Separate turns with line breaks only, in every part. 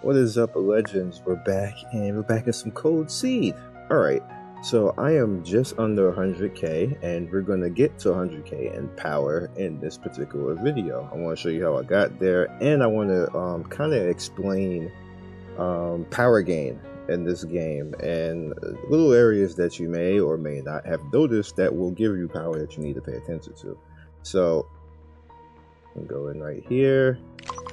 What is up, legends? We're back, and we're back in some Cold Seed. Alright, so I am just under 100k, and we're going to get to 100k in power in this particular video. I want to show you how I got there, and I want to kind of explain power gain in this game, and little areas that you may or may not have noticed that will give you power that you need to pay attention to. So, I'll go in right here.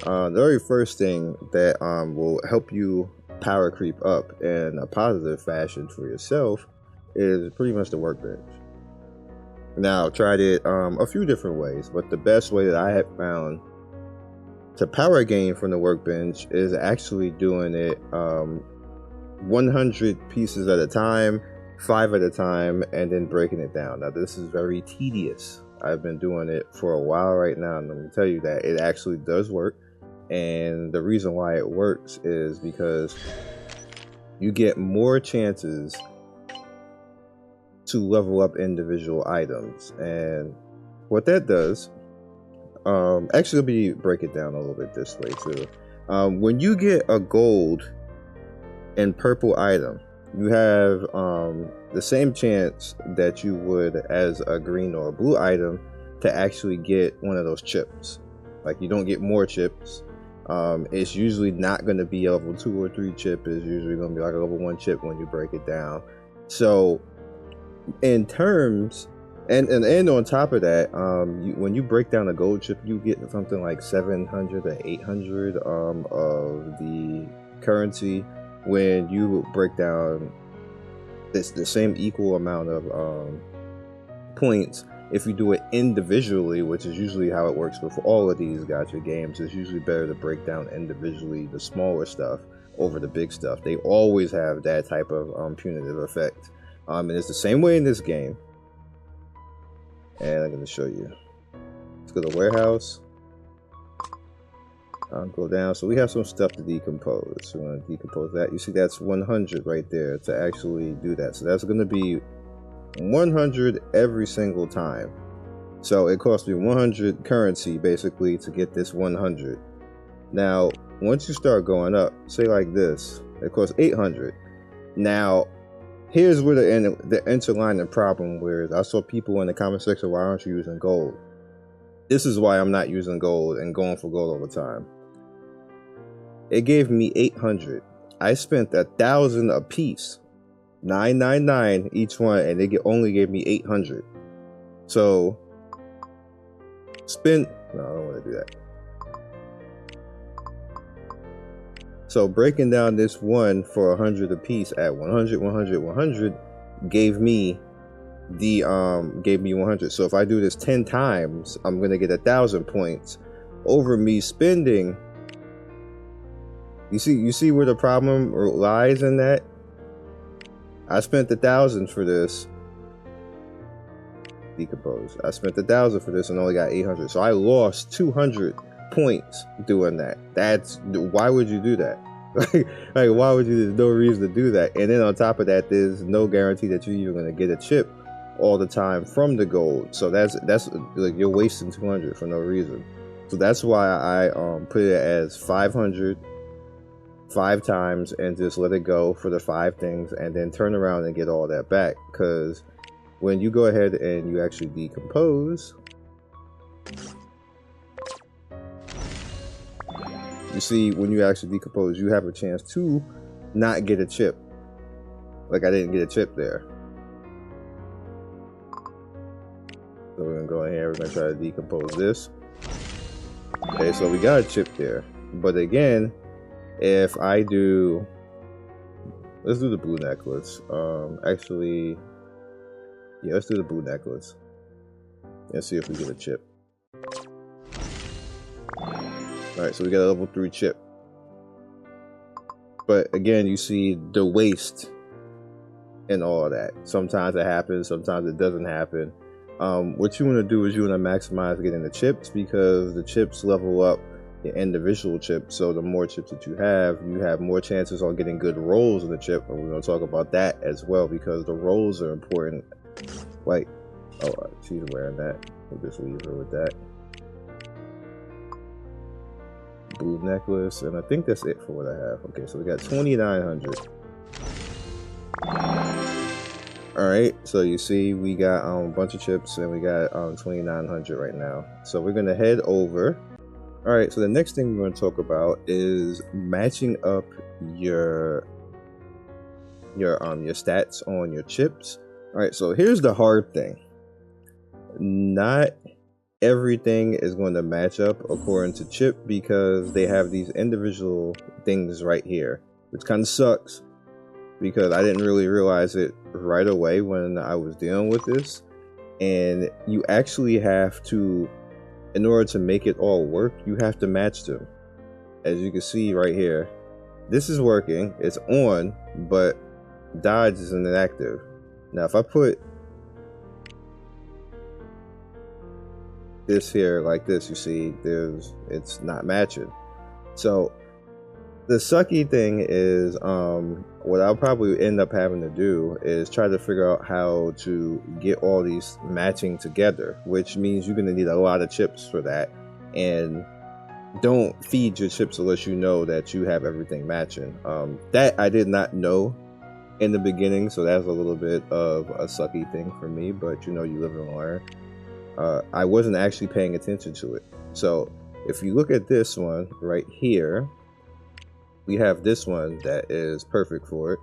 The very first thing that will help you power creep up in a positive fashion for yourself is pretty much the workbench. Now, I've tried it a few different ways, but the best way that I have found to power gain from the workbench is actually doing it 100 pieces at a time, 5 at a time, and then breaking it down. Now, this is very tedious. I've been doing it for a while right now, and let me tell you that it actually does work. And the reason why it works is because you get more chances to level up individual items. And what that does, actually, let me break it down a little bit this way too. When you get a gold and purple item, you have the same chance that you would as a green or a blue item to actually get one of those chips. Like, you don't get more chips. It's usually not going to be a level 2 or 3 chip. It's usually going to be like a level 1 chip when you break it down. So in terms, and on top of that, when you break down a gold chip, you get something like 700 or 800 of the currency. When you break down it's the same equal amount of points, if you do it individually, which is usually how it works for all of these gacha games, it's usually better to break down individually the smaller stuff over the big stuff. They always have that type of punitive effect. And it's the same way in this game. And I'm going to show you. Let's go to warehouse. Go down. So we have some stuff to decompose. So we're going to decompose that. You see, that's 100 right there to actually do that. So that's going to be 100 every single time. So it costs me 100 currency basically to get this 100. Now, once you start going up, say like this, it costs 800. Now, here's where the interlining problem where I saw people in the comment section, why aren't you using gold? This is why I'm not using gold and going for gold all the time. It gave me 800. I spent 1,000 a piece, 999 each one, and they only gave me 800. So no, I don't want to do that. So breaking down this one for 100 a piece at 100, 100, 100 gave me 100. So if I do this 10 times, I'm gonna get 1,000 points over me spending. You see where the problem lies in that? I spent 1,000 for this. Decompose. I spent 1,000 for this and only got 800. So I lost 200 points doing that. Why would you do that? like why would you? There's no reason to do that. And then on top of that, there's no guarantee that you're even gonna get a chip all the time from the gold. So that's like you're wasting 200 for no reason. So that's why I put it as 500 5 times and just let it go for the 5 things and then turn around and get all that back. Because when you go ahead and you actually decompose, you see, when you actually decompose, you have a chance to not get a chip. Like I didn't get a chip there. So we're gonna go in here, we're gonna try to decompose this. Okay, so we got a chip there. But again, if I do, let's do the blue necklace. Actually, yeah, let's do the blue necklace. And see if we get a chip. Alright, so we got a level 3 chip. But again, you see the waste and all of that. Sometimes it happens, sometimes it doesn't happen. What you want to do is you want to maximize getting the chips, because the chips level up the individual chip. So the more chips that you have more chances on getting good rolls in the chip. And we're going to talk about that as well, because the rolls are important Like, oh, she's wearing that. We'll just leave her with that. Blue necklace, and I think that's it for what I have. Okay, so we got 2,900. Alright, so you see we got a bunch of chips and we got 2,900 right now. So we're gonna head over. Alright, so the next thing we're gonna talk about is matching up your stats on your chips. Alright, so here's the hard thing. Not everything is going to match up according to chip because they have these individual things right here, which kind of sucks because I didn't really realize it right away when I was dealing with this. And you actually have to, in order to make it all work, you have to match them. As you can see right here, this is working, it's on, but dodge is inactive. Now if I put this here like this, you see it's not matching. So the sucky thing is what I'll probably end up having to do is try to figure out how to get all these matching together, which means you're going to need a lot of chips for that. And don't feed your chips unless you know that you have everything matching. That I did not know in the beginning, so that's a little bit of a sucky thing for me, but you know, you live and learn. I wasn't actually paying attention to it. So if you look at this one right here, we have this one that is perfect for it.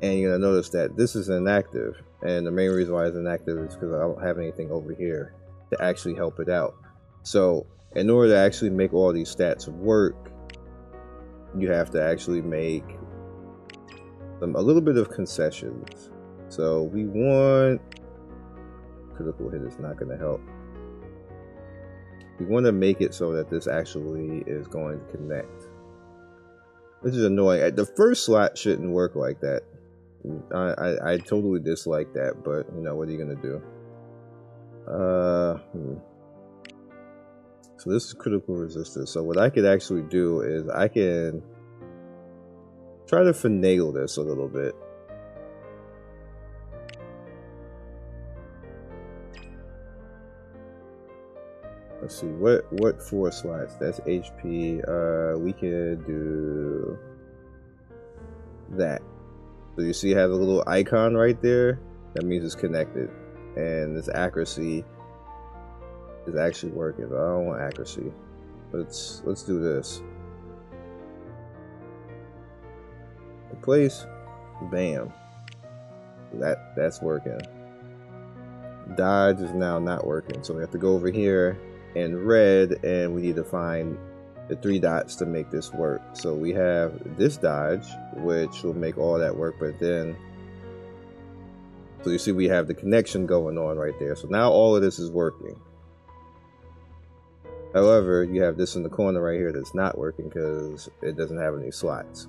And you're gonna notice that this is inactive. And the main reason why it's inactive is because I don't have anything over here to actually help it out. So in order to actually make all these stats work, you have to actually make a little bit of concessions. So we want critical hit is not going to help. We want to make it so that this actually is going to connect. This is annoying. The first slot shouldn't work like that. I totally dislike that, but you know, what are you going to do? So this is critical resistance. So what I could actually do is I can try to finagle this a little bit. Let's see, what 4 slots? That's HP. We could do that. So you see, it has a little icon right there. That means it's connected, and this accuracy is actually working. But I don't want accuracy. Let's do this. Replace. Bam. That's working. Dodge is now not working, so we have to go over here in red, and we need to find the 3 dots to make this work. So we have this dodge, which will make all that work, but then, so you see we have the connection going on right there. So now all of this is working. However, you have this in the corner right here that's not working because it doesn't have any slots.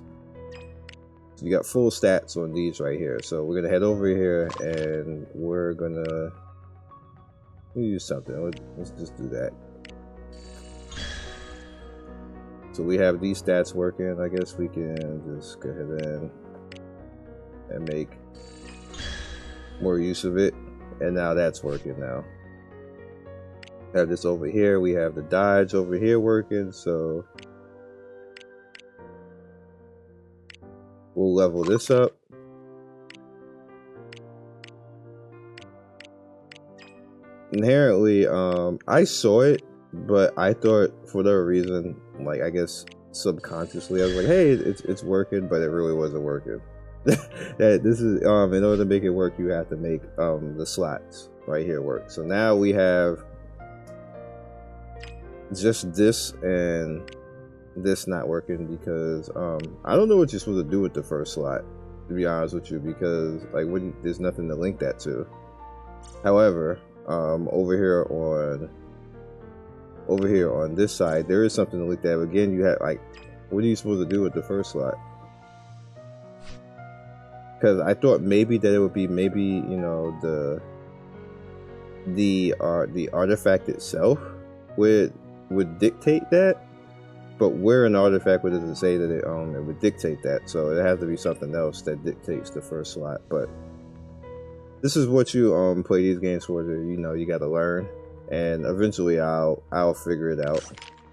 So you got full stats on these right here. So we're gonna head over here and we're gonna use something. Let's just do that. So we have these stats working. I guess we can just go ahead and make more use of it. And now that's working now. Have this over here. We have the dodge over here working. So we'll level this up. Inherently, I saw it, but I thought for whatever reason, like I guess subconsciously, I was like, hey, it's working, but it really wasn't working. That this is in order to make it work, you have to make the slots right here work. So now we have just this and this not working because I don't know what you're supposed to do with the first slot, to be honest with you, because like there's nothing to link that to. However, over here on this side, there is something to link that. But again, you have like, what are you supposed to do with the first slot? Because I thought maybe that it would be you know, the artifact itself would dictate that. But where an artifact, what does it say that it would dictate that? So it has to be something else that dictates the first slot. But this is what you play these games for. You know, you got to learn, and eventually I'll figure it out.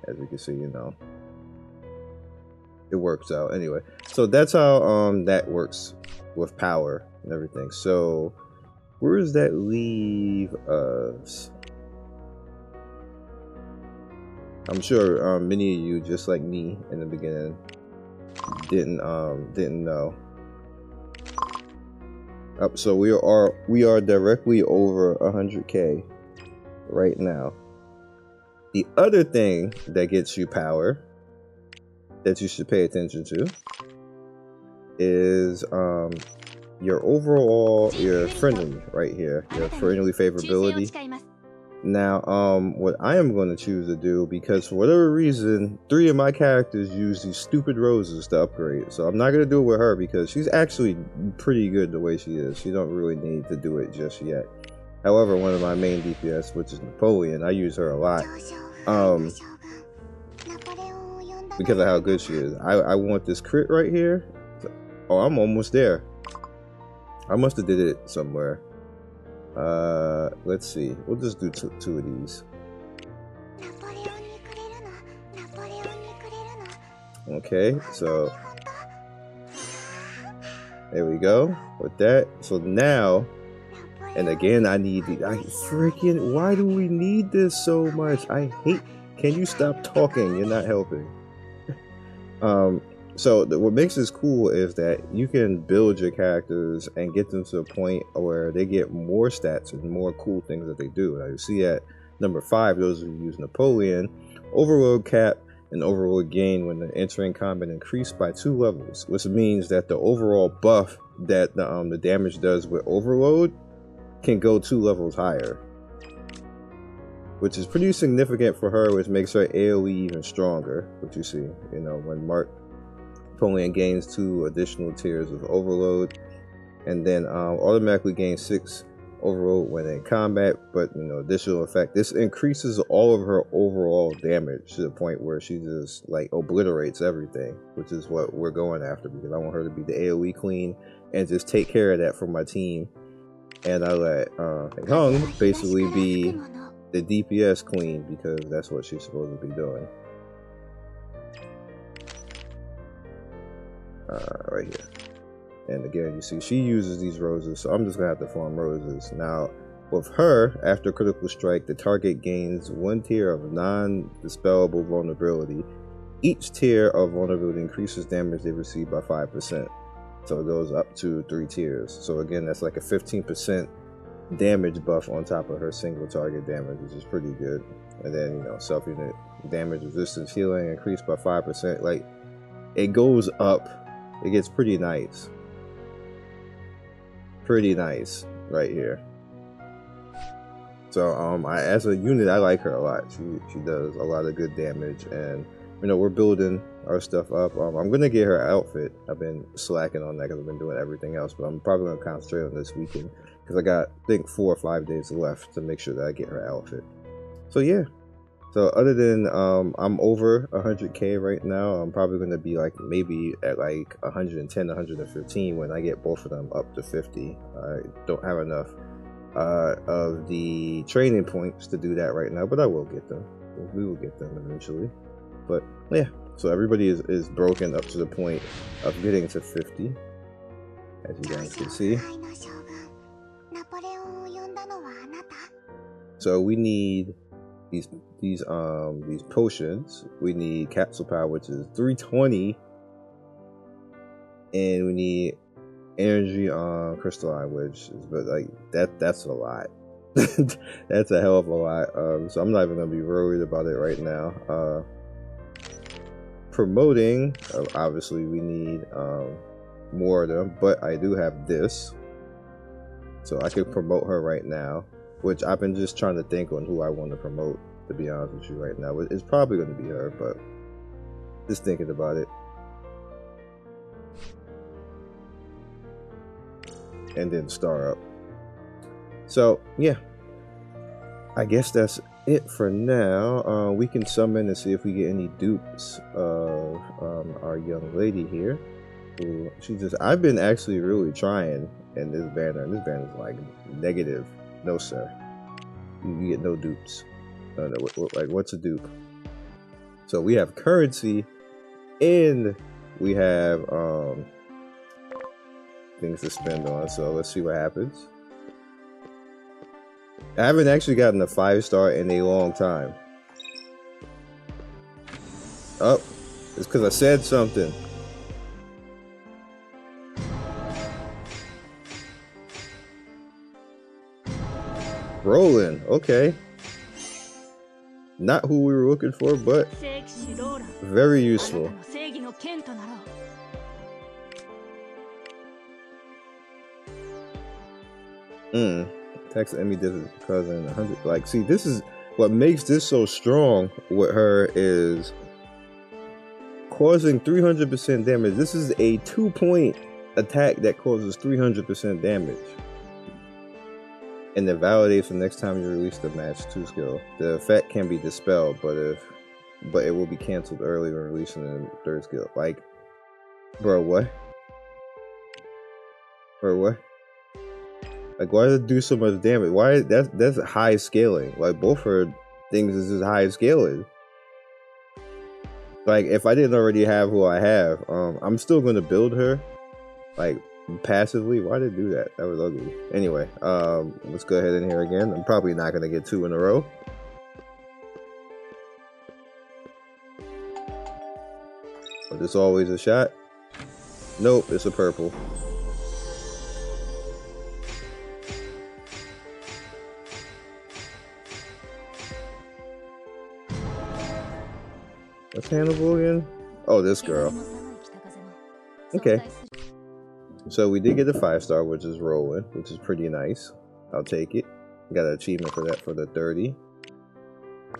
As you can see, you know, it works out anyway. So that's how that works with power and everything. So where does that leave us? I'm sure many of you, just like me in the beginning, didn't know. So we are directly over 100K right now. The other thing that gets you power that you should pay attention to is your friendly right here, your friendly favorability. Now, what I am going to choose to do, because for whatever reason, 3 of my characters use these stupid roses to upgrade. So I'm not going to do it with her because she's actually pretty good the way she is. She don't really need to do it just yet. However, one of my main DPS, which is Napoleon, I use her a lot. Because of how good she is. I want this crit right here. Oh, I'm almost there. I must have did it somewhere. Let's see. We'll just do two of these. Okay, so there we go with that. So now, and again, I freaking, why do we need this so much? I hate, can you stop talking? You're not helping. So what makes this cool is that you can build your characters and get them to a point where they get more stats and more cool things that they do. Now you see at number 5, those who use Napoleon, overload cap and overload gain when entering combat increased by 2 levels, which means that the overall buff that the damage does with overload can go 2 levels higher, which is pretty significant for her, which makes her AoE even stronger. What you see, you know, when Napoleon gains 2 additional tiers of overload, and then automatically gains 6 overload when in combat. But you know, additional effect, this increases all of her overall damage to the point where she just like obliterates everything, which is what we're going after, because I want her to be the AoE queen and just take care of that for my team. And I let Hung basically be the DPS queen, because that's what she's supposed to be doing. Right here. And again, you see she uses these roses, so I'm just gonna have to farm roses. Now with her, after critical strike, the target gains 1 tier of non-dispellable vulnerability. Each tier of vulnerability increases damage they receive by 5%, so it goes up to 3 tiers. So again, that's like a 15% damage buff on top of her single target damage, which is pretty good. And then, you know, self-unit damage resistance healing increased by 5%. Like, it goes up. It gets pretty nice. Pretty nice right here. So as a unit, I like her a lot. She does a lot of good damage, and you know, we're building our stuff up. I'm gonna get her outfit. I've been slacking on that because I've been doing everything else, but I'm probably gonna concentrate on this weekend because I got, I think, 4 or 5 days left to make sure that I get her outfit. So yeah. So other than I'm over 100K right now, I'm probably going to be like maybe at like 110, 115 when I get both of them up to 50. I don't have enough of the training points to do that right now, but I will get them. We will get them eventually. But yeah, so everybody is broken up to the point of getting to 50, as you guys can see. So we need these potions. We need capsule power, which is 320, and we need energy on crystalline, which is, but like that's a lot. That's a hell of a lot. So I'm not even gonna be worried about it right now. Promoting, obviously we need more of them, but I do have this, so I could promote her right now, which I've been just trying to think on who I want to promote, to be honest with you right now. It's probably going to be her, but just thinking about it. And then star up. So yeah, I guess that's it for now. We can summon and see if we get any dupes of our young lady here. Ooh, I've been actually really trying in this banner, and this banner is like negative. No, sir. You get no dupes. No, like, what's a dupe? So we have currency, and we have things to spend on. So let's see what happens. I haven't actually gotten a 5-star in a long time. Oh, it's because I said something. Rolling, okay. Not who we were looking for, but very useful. Tax enemy does because in 100. Like, see, this is what makes this so strong with her is causing 300% damage. This is a 2-point attack that causes 300% damage. And it validates the next time you release the match 2 skill. The effect can be dispelled, but it will be canceled early when releasing the 3rd skill. Like, bro, what? Bro, what? Like, why does it do so much damage? Why that's high scaling? Like, both her things is just high scaling. Like, if I didn't already have who I have, I'm still gonna build her, like, passively. Why did it do that? That was ugly. Anyway, let's go ahead in here again. I'm probably not gonna get 2 in a row. But there's always a shot. Nope, it's a purple. What's Hannibal again? Oh, this girl. Okay. So we did get a 5-star, which is rolling, which is pretty nice. I'll take it. Got an achievement for that for the 30.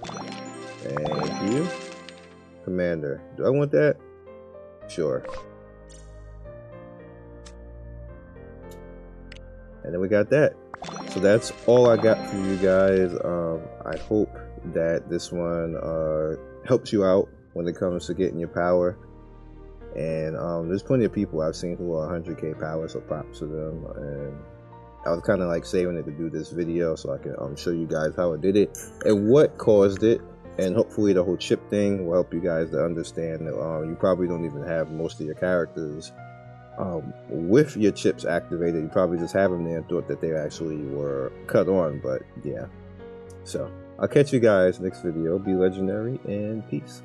Thank you. Commander. Do I want that? Sure. And then we got that. So that's all I got for you guys. I hope that this one helps you out when it comes to getting your power. And there's plenty of people I've seen who are 100k power, so props to them. And I was kind of like saving it to do this video so I can show you guys how I did it and what caused it. And hopefully the whole chip thing will help you guys to understand that you probably don't even have most of your characters with your chips activated. You probably just have them there and thought that they actually were cut on, but yeah. So I'll catch you guys next video. Be legendary and peace.